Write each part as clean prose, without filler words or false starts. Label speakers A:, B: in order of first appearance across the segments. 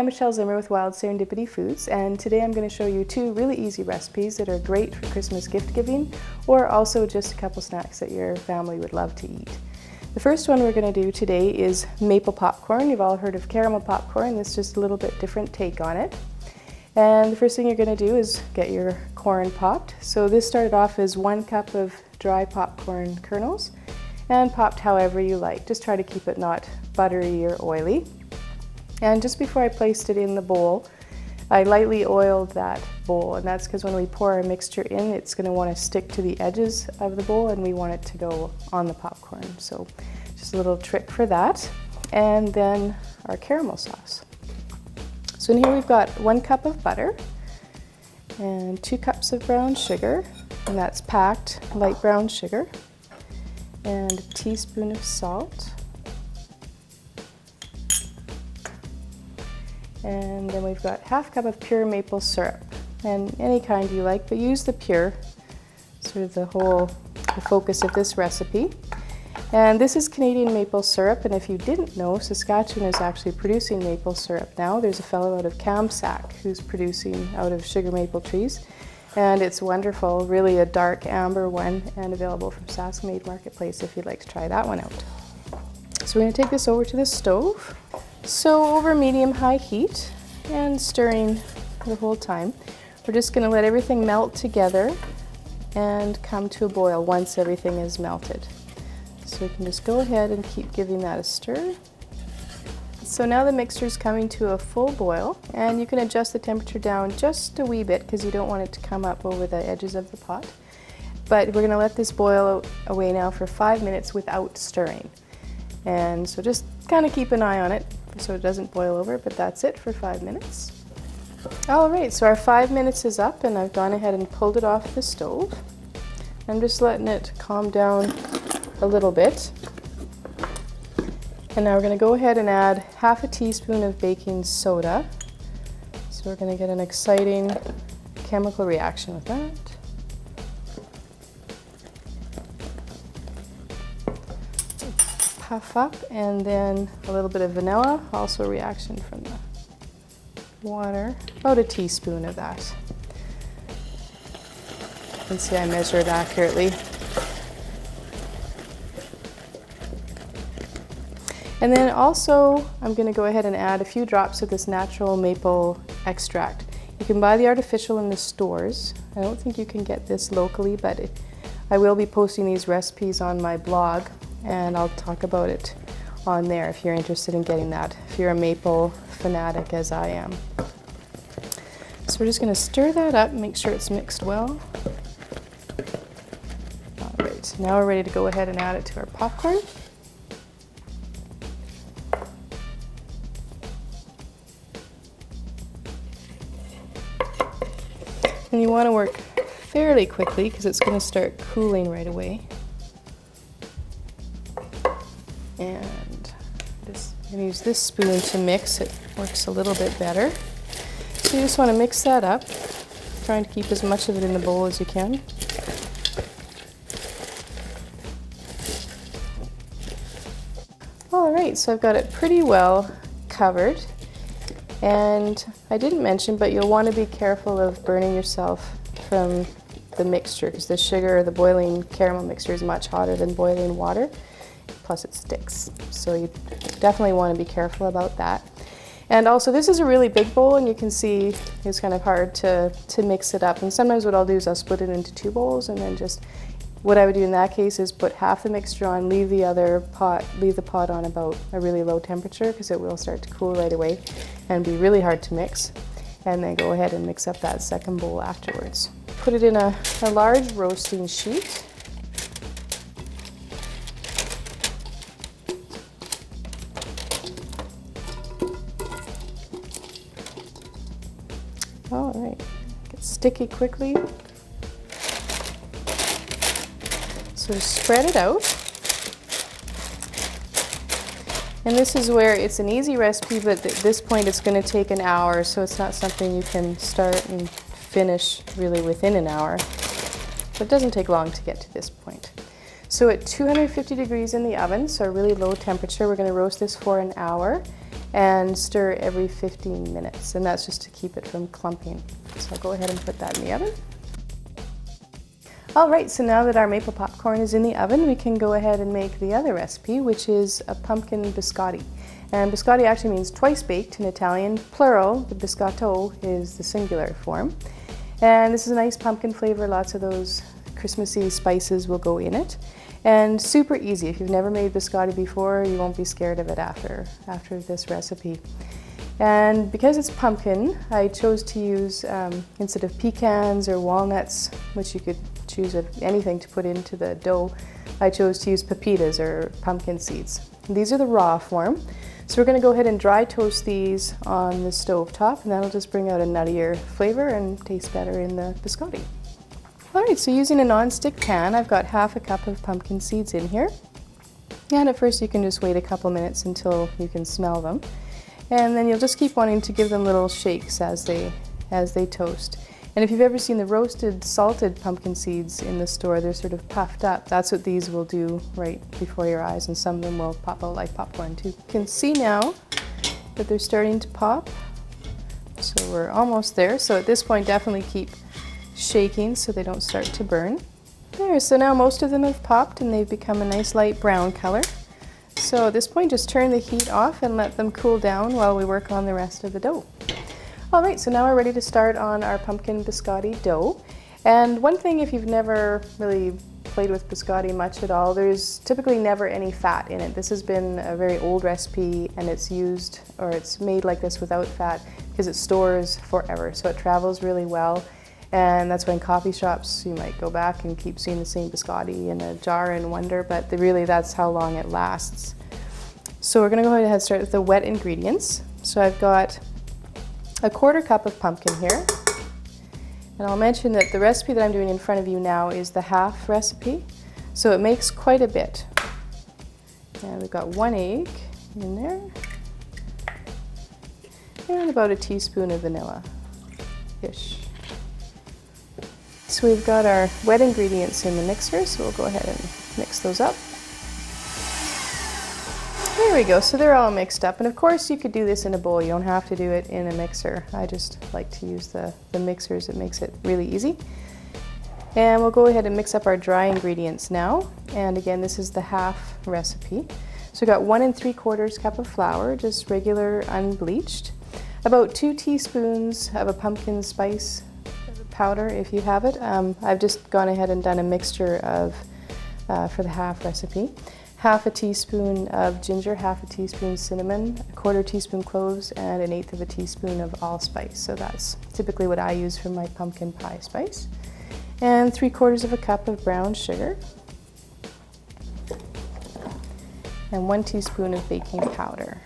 A: I'm Michelle Zimmer with Wild Serendipity Foods, and today I'm going to show you two really easy recipes that are great for Christmas gift giving, or also just a couple snacks that your family would love to eat. The first one we're going to do today is maple popcorn. You've all heard of caramel popcorn. This is just a little bit different take on it. And the first thing you're going to do is get your corn popped. So this started off as 1 cup of dry popcorn kernels, and popped however you like. Just try to keep it not buttery or oily. And just before I placed it in the bowl, I lightly oiled that bowl, and that's because when we pour our mixture in, it's going to want to stick to the edges of the bowl and we want it to go on the popcorn. So just a little trick for that. And then our caramel sauce. So in here we've got 1 cup of butter and 2 cups of brown sugar, and that's packed light brown sugar, and a teaspoon of salt. And then we've got 1/2 cup of pure maple syrup, and any kind you like, but use the pure, sort of the focus of this recipe. And this is Canadian maple syrup, and if you didn't know, Saskatoon is actually producing maple syrup now. There's a fellow out of Kamsack who's producing out of sugar maple trees, and it's wonderful, really a dark amber one, and available from Saskatoon Marketplace if you'd like to try that one out. So we're going to take this over to the stove. So over medium-high heat and stirring the whole time. We're just going to let everything melt together and come to a boil once everything is melted. So we can just go ahead and keep giving that a stir. So now the mixture is coming to a full boil, and you can adjust the temperature down just a wee bit because you don't want it to come up over the edges of the pot. But we're going to let this boil away now for 5 minutes without stirring. And so just kind of keep an eye on it so it doesn't boil over, but that's it for 5 minutes. All right, so our 5 minutes is up, and I've gone ahead and pulled it off the stove. I'm just letting it calm down a little bit. And now we're going to go ahead and add 1/2 teaspoon of baking soda. So we're going to get an exciting chemical reaction with that. Puff up, and then a little bit of vanilla, also a reaction from the water, about a teaspoon of that. You can see I measured accurately. And then also I'm going to go ahead and add a few drops of this natural maple extract. You can buy the artificial in the stores. I don't think you can get this locally, but I will be posting these recipes on my blog, and I'll talk about it on there if you're interested in getting that, if you're a maple fanatic as I am. So we're just going to stir that up and make sure it's mixed well. All right, now we're ready to go ahead and add it to our popcorn. And you want to work fairly quickly because it's going to start cooling right away. And just I'm going to use this spoon to mix. It works a little bit better. So you just want to mix that up, trying to keep as much of it in the bowl as you can. All right, so I've got it pretty well covered. And I didn't mention, but you'll want to be careful of burning yourself from the mixture because the sugar, the boiling caramel mixture is much hotter than boiling water. Plus it sticks. So you definitely want to be careful about that. And also this is a really big bowl, and you can see it's kind of hard to mix it up. And sometimes what I'll do is I'll split it into 2 bowls, and then just what I would do in that case is put half the mixture on, leave the pot on about a really low temperature because it will start to cool right away and be really hard to mix. And then go ahead and mix up that second bowl afterwards. Put it in a large roasting sheet. All right, get sticky quickly. So spread it out. And this is where it's an easy recipe, but at this point it's going to take an hour, so it's not something you can start and finish really within an hour. But it doesn't take long to get to this point. So at 250 degrees in the oven, so a really low temperature, we're going to roast this for an hour. and stir every 15 minutes, and that's just to keep it from clumping. So I'll go ahead and put that in the oven. All right, so now that our maple popcorn is in the oven, we can go ahead and make the other recipe, which is a pumpkin biscotti. And biscotti actually means twice baked in Italian, plural. The biscotto is the singular form. And this is a nice pumpkin flavor. Lots of those Christmassy spices will go in it. And super easy. If you've never made biscotti before, you won't be scared of it after this recipe. And because it's pumpkin, I chose to use, instead of pecans or walnuts, which you could choose anything to put into the dough, I chose to use pepitas or pumpkin seeds. And these are the raw form. So we're going to go ahead and dry toast these on the stove top, and that'll just bring out a nuttier flavor and taste better in the biscotti. All right, so using a non-stick pan, I've got half a cup of pumpkin seeds in here. And at first you can just wait a couple minutes until you can smell them. And then you'll just keep wanting to give them little shakes as they toast. And if you've ever seen the roasted, salted pumpkin seeds in the store, they're sort of puffed up. That's what these will do right before your eyes, and some of them will pop out like popcorn too. You can see now that they're starting to pop. So we're almost there. So at this point, definitely keep shaking so they don't start to burn. There, so now most of them have popped and they've become a nice light brown color. So at this point, just turn the heat off and let them cool down while we work on the rest of the dough. All right, so now we're ready to start on our pumpkin biscotti dough. And one thing, if you've never really played with biscotti much at all, there's typically never any fat in it. This has been a very old recipe, and it's made like this without fat because it stores forever, so it travels really well. And that's why in coffee shops you might go back and keep seeing the same biscotti in a jar and wonder, but really that's how long it lasts. So we're gonna go ahead and start with the wet ingredients. So I've got a 1/4 cup of pumpkin here. And I'll mention that the recipe that I'm doing in front of you now is the half recipe, so it makes quite a bit. And we've got 1 egg in there, and about a teaspoon of vanilla-ish. So we've got our wet ingredients in the mixer, so we'll go ahead and mix those up. There we go, so they're all mixed up. And of course you could do this in a bowl, you don't have to do it in a mixer. I just like to use the mixers, it makes it really easy. And we'll go ahead and mix up our dry ingredients now. And again, this is the half recipe. So we've got 1 3/4 cup of flour, just regular unbleached. About 2 teaspoons of a pumpkin spice powder if you have it. I've just gone ahead and done a mixture of, for the half recipe. 1/2 teaspoon of ginger, 1/2 teaspoon cinnamon, 1/4 teaspoon cloves, and 1/8 teaspoon of allspice. So that's typically what I use for my pumpkin pie spice. And 3/4 cup of brown sugar. And 1 teaspoon of baking powder.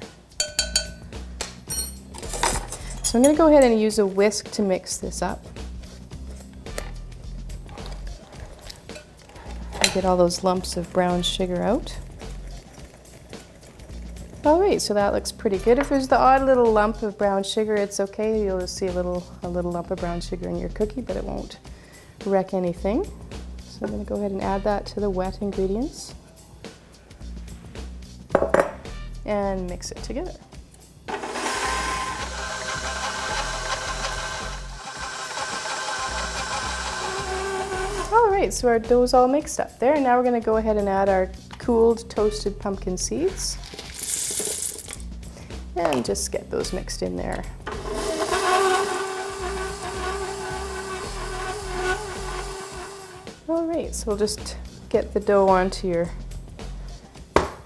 A: So I'm going to go ahead and use a whisk to mix this up. Get all those lumps of brown sugar out. All right, so that looks pretty good. If there's the odd little lump of brown sugar, it's okay. You'll just see a little lump of brown sugar in your cookie, but it won't wreck anything. So I'm going to go ahead and add that to the wet ingredients and mix it together. All right, so our dough's all mixed up there. And now we're going to go ahead and add our cooled toasted pumpkin seeds. And just get those mixed in there. All right, so we'll just get the dough onto your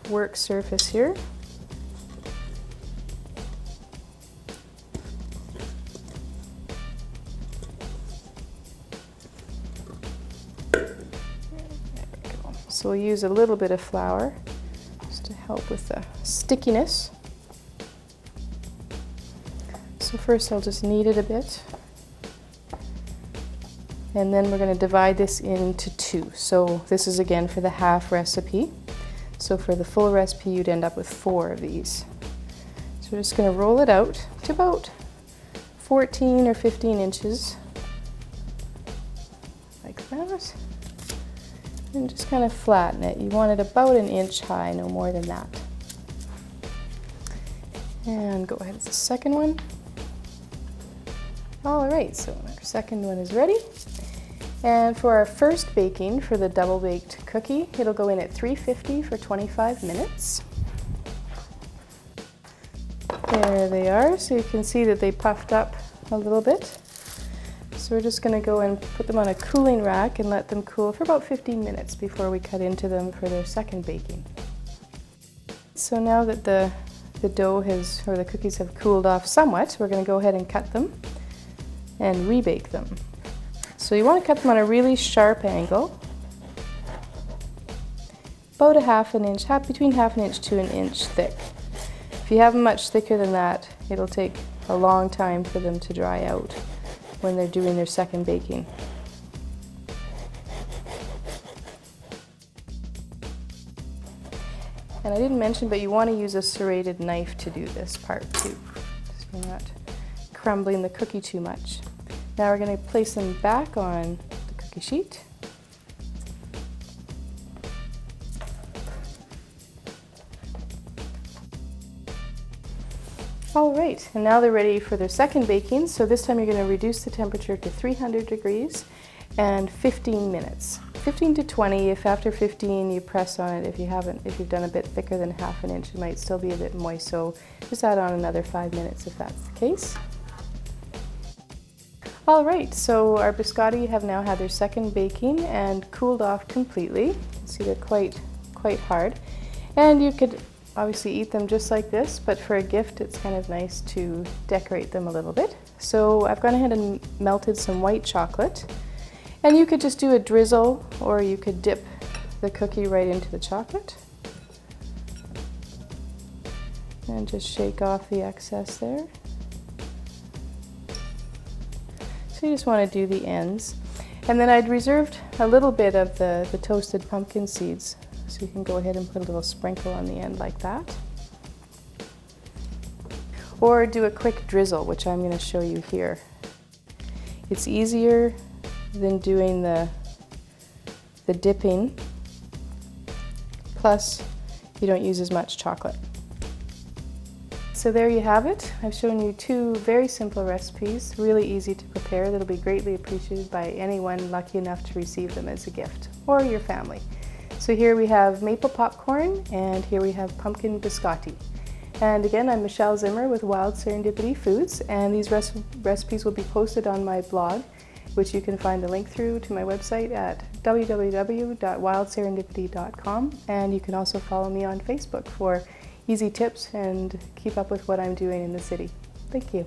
A: work surface here. So we'll use a little bit of flour just to help with the stickiness. So first I'll just knead it a bit. And then we're going to divide this into 2. So this is again for the half recipe. So for the full recipe you'd end up with 4 of these. So we're just going to roll it out to about 14 or 15 inches. Like that. And just kind of flatten it. You want it about 1 inch high, no more than that. And go ahead with the second one. All right, so our second one is ready. And for our first baking, for the double baked cookie, it'll go in at 350 for 25 minutes. There they are, so you can see that they puffed up a little bit. So we're just going to go and put them on a cooling rack and let them cool for about 15 minutes before we cut into them for their second baking. So now that the dough has, or the cookies have cooled off somewhat, we're going to go ahead and cut them and rebake them. So you want to cut them on a really sharp angle, about a half an inch, between half an inch to an inch thick. If you have them much thicker than that, it'll take a long time for them to dry out when they're doing their second baking. And I didn't mention, but you want to use a serrated knife to do this part too, so you're not crumbling the cookie too much. Now we're going to place them back on the cookie sheet. All right, and now they're ready for their second baking. So this time you're going to reduce the temperature to 300 degrees and 15 minutes. 15 to 20, if after 15 you press on it, if you've done a bit thicker than half an inch, it might still be a bit moist, so just add on another 5 minutes if that's the case. All right, so our biscotti have now had their second baking and cooled off completely. You can see they're quite hard. And you could obviously eat them just like this, but for a gift it's kind of nice to decorate them a little bit. So I've gone ahead and melted some white chocolate. And you could just do a drizzle, or you could dip the cookie right into the chocolate. And just shake off the excess there. So you just want to do the ends. And then I'd reserved a little bit of the toasted pumpkin seeds, so you can go ahead and put a little sprinkle on the end like that. Or do a quick drizzle, which I'm going to show you here. It's easier than doing the dipping, plus you don't use as much chocolate. So there you have it. I've shown you two very simple recipes, really easy to prepare, that'll be greatly appreciated by anyone lucky enough to receive them as a gift, or your family. So here we have maple popcorn, and here we have pumpkin biscotti. And again, I'm Michelle Zimmer with Wild Serendipity Foods, and these recipes will be posted on my blog, which you can find a link through to my website at www.wildserendipity.com, and you can also follow me on Facebook for easy tips and keep up with what I'm doing in the city. Thank you.